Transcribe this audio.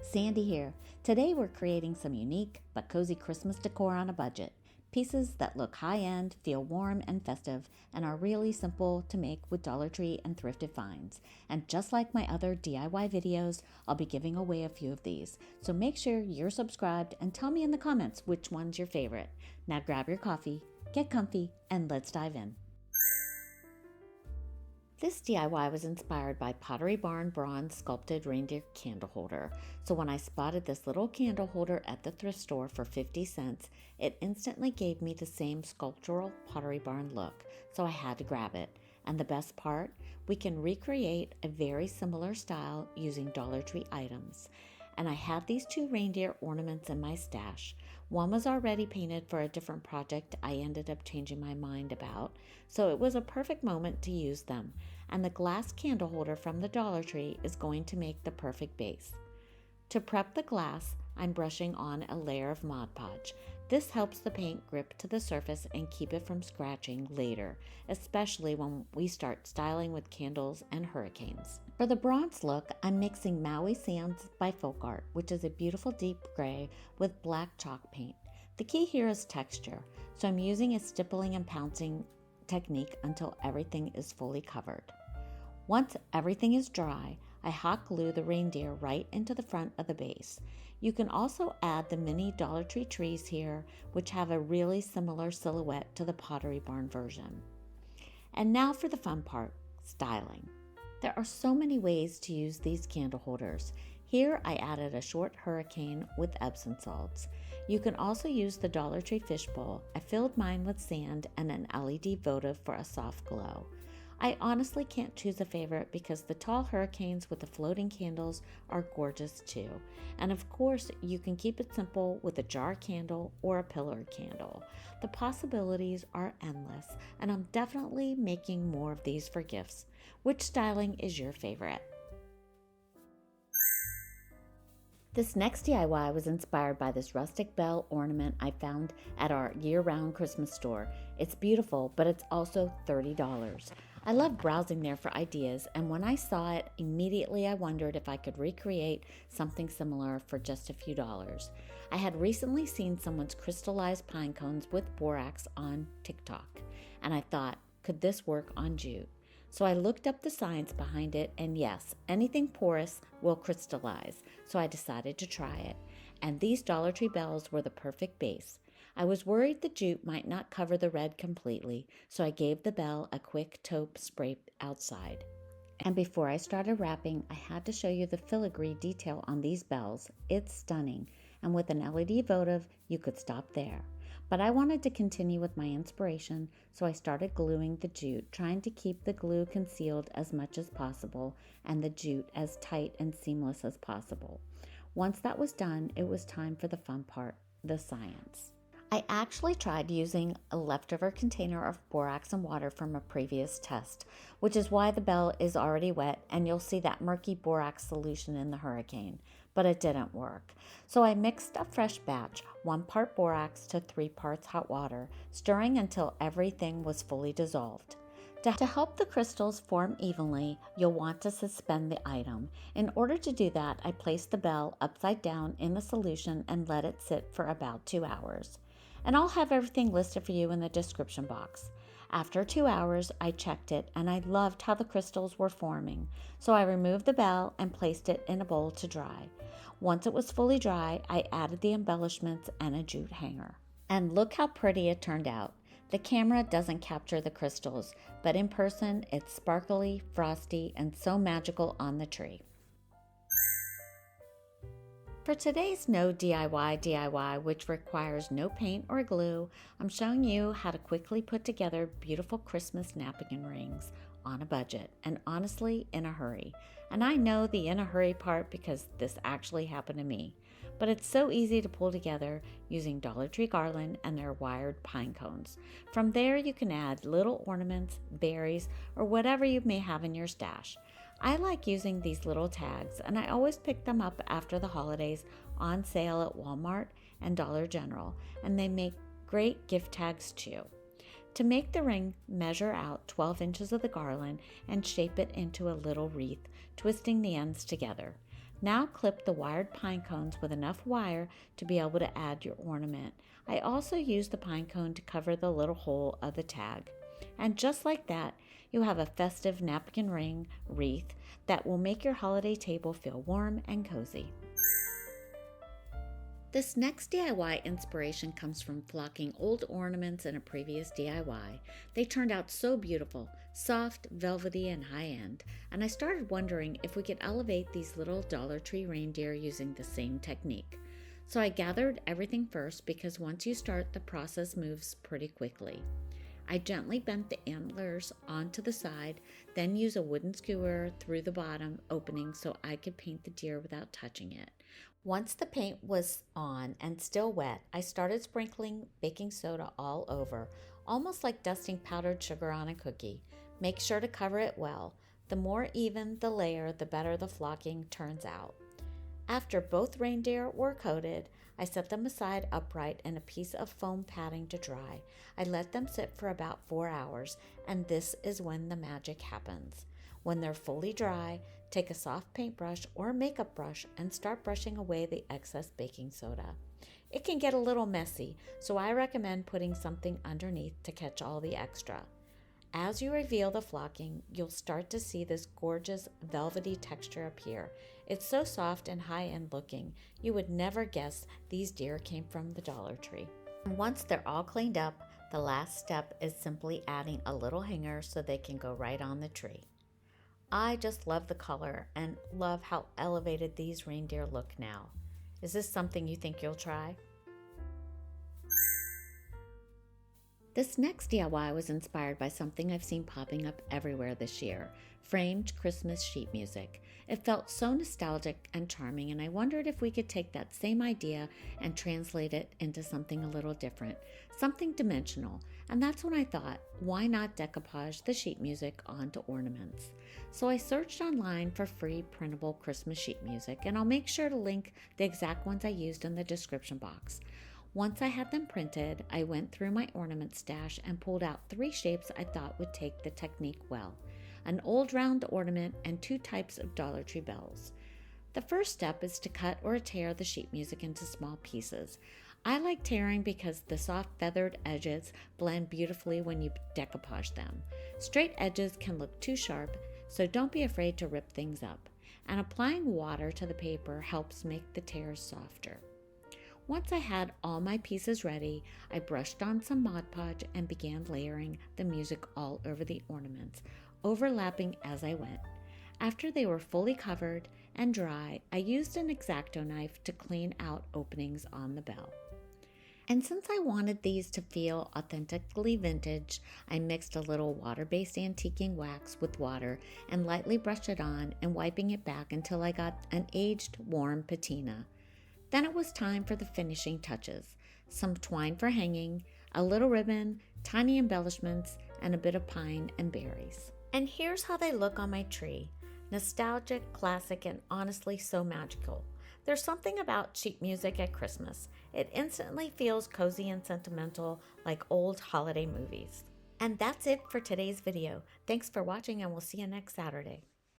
Sandy here. Today we're creating some unique but cozy Christmas decor on a budget. Pieces that look high-end, feel warm and festive, and are really simple to make with Dollar Tree and thrifted finds. And just like my other DIY videos, I'll be giving away a few of these. So make sure you're subscribed and tell me in the comments which one's your favorite. Now grab your coffee, get comfy, and let's dive in. This DIY was inspired by Pottery Barn bronze sculpted reindeer candle holder. So when I spotted this little candle holder at the thrift store for 50 cents, it instantly gave me the same sculptural Pottery Barn look, so I had to grab it. And the best part, we can recreate a very similar style using Dollar Tree items. And I had these two reindeer ornaments in my stash. One was already painted for a different project I ended up changing my mind about, so it was a perfect moment to use them. And the glass candle holder from the Dollar Tree is going to make the perfect base. To prep the glass, I'm brushing on a layer of Mod Podge. This helps the paint grip to the surface and keep it from scratching later, especially when we start styling with candles and hurricanes. For the bronze look, I'm mixing Maui Sands by Folk Art, which is a beautiful deep gray with black chalk paint. The key here is texture, so I'm using a stippling and pouncing technique until everything is fully covered. Once everything is dry, I hot glue the reindeer right into the front of the base. You can also add the mini Dollar Tree trees here, which have a really similar silhouette to the Pottery Barn version. And now for the fun part, styling. There are so many ways to use these candle holders. Here I added a short hurricane with Epsom salts. You can also use the Dollar Tree fishbowl. I filled mine with sand and an LED votive for a soft glow. I honestly can't choose a favorite because the tall hurricanes with the floating candles are gorgeous too. And of course, you can keep it simple with a jar candle or a pillar candle. The possibilities are endless, and I'm definitely making more of these for gifts. Which styling is your favorite? This next DIY was inspired by this rustic bell ornament I found at our year-round Christmas store. It's beautiful, but it's also $30. I love browsing there for ideas, and when I saw it, immediately I wondered if I could recreate something similar for just a few dollars. I had recently seen someone's crystallized pine cones with borax on TikTok, and I thought, could this work on Jute? So I looked up the science behind it, and yes, anything porous will crystallize, so I decided to try it. And these Dollar Tree bells were the perfect base. I was worried the jute might not cover the red completely, so I gave the bell a quick taupe spray outside. And before I started wrapping, I had to show you the filigree detail on these bells. It's stunning, and with an LED votive, you could stop there. But I wanted to continue with my inspiration, so I started gluing the jute, trying to keep the glue concealed as much as possible and the jute as tight and seamless as possible. Once that was done, it was time for the fun part, the science. I actually tried using a leftover container of borax and water from a previous test, which is why the bell is already wet and you'll see that murky borax solution in the hurricane, but it didn't work. So I mixed a fresh batch, 1 part borax to 3 parts hot water, stirring until everything was fully dissolved. To help the crystals form evenly, you'll want to suspend the item. In order to do that, I placed the bell upside down in the solution and let it sit for about 2 hours. And I'll have everything listed for you in the description box. After 2 hours, I checked it and I loved how the crystals were forming. So I removed the bell and placed it in a bowl to dry. Once it was fully dry, I added the embellishments and a jute hanger. And look how pretty it turned out. The camera doesn't capture the crystals, but in person, it's sparkly, frosty, and so magical on the tree. For today's No DIY, which requires no paint or glue, I'm showing you how to quickly put together beautiful Christmas napkin rings on a budget, and honestly, in a hurry. And I know the in a hurry part because this actually happened to me. But it's so easy to pull together using Dollar Tree garland and their wired pine cones. From there, you can add little ornaments, berries, or whatever you may have in your stash. I like using these little tags, and I always pick them up after the holidays on sale at Walmart and Dollar General, and they make great gift tags too. To make the ring, measure out 12 inches of the garland and shape it into a little wreath, twisting the ends together. Now clip the wired pine cones with enough wire to be able to add your ornament. I also use the pine cone to cover the little hole of the tag. And just like that, you have a festive napkin ring wreath that will make your holiday table feel warm and cozy. This next DIY inspiration comes from flocking old ornaments in a previous DIY. They turned out so beautiful, soft, velvety, and high-end, and I started wondering if we could elevate these little Dollar Tree reindeer using the same technique. So I gathered everything first because once you start, the process moves pretty quickly. I gently bent the antlers onto the side, then used a wooden skewer through the bottom opening so I could paint the deer without touching it. Once the paint was on and still wet, I started sprinkling baking soda all over, almost like dusting powdered sugar on a cookie. Make sure to cover it well. The more even the layer, the better the flocking turns out. After both reindeer were coated, I set them aside upright in a piece of foam padding to dry. I let them sit for about 4 hours, and this is when the magic happens. When they're fully dry, take a soft paintbrush or makeup brush and start brushing away the excess baking soda. It can get a little messy, so I recommend putting something underneath to catch all the extra. As you reveal the flocking, you'll start to see this gorgeous velvety texture appear. It's so soft and high-end looking, you would never guess these deer came from the Dollar Tree. And once they're all cleaned up, the last step is simply adding a little hanger so they can go right on the tree. I just love the color and love how elevated these reindeer look now. Is this something you think you'll try? This next DIY was inspired by something I've seen popping up everywhere this year, framed Christmas sheet music. It felt so nostalgic and charming, and I wondered if we could take that same idea and translate it into something a little different, something dimensional. And that's when I thought, why not decoupage the sheet music onto ornaments? So I searched online for free printable Christmas sheet music, and I'll make sure to link the exact ones I used in the description box. Once I had them printed, I went through my ornament stash and pulled out 3 shapes I thought would take the technique well: an old round ornament and 2 types of Dollar Tree bells. The first step is to cut or tear the sheet music into small pieces. I like tearing because the soft feathered edges blend beautifully when you decoupage them. Straight edges can look too sharp, so don't be afraid to rip things up. And applying water to the paper helps make the tears softer. Once I had all my pieces ready, I brushed on some Mod Podge and began layering the music all over the ornaments, overlapping as I went. After they were fully covered and dry, I used an X-Acto knife to clean out openings on the bell. And since I wanted these to feel authentically vintage, I mixed a little water-based antiquing wax with water and lightly brushed it on and wiping it back until I got an aged, warm patina. Then it was time for the finishing touches: some twine for hanging, a little ribbon, tiny embellishments, and a bit of pine and berries. And here's how they look on my tree. Nostalgic, classic, and honestly so magical. There's something about sheet music at Christmas. It instantly feels cozy and sentimental, like old holiday movies. And that's it for today's video. Thanks for watching, and we'll see you next Saturday.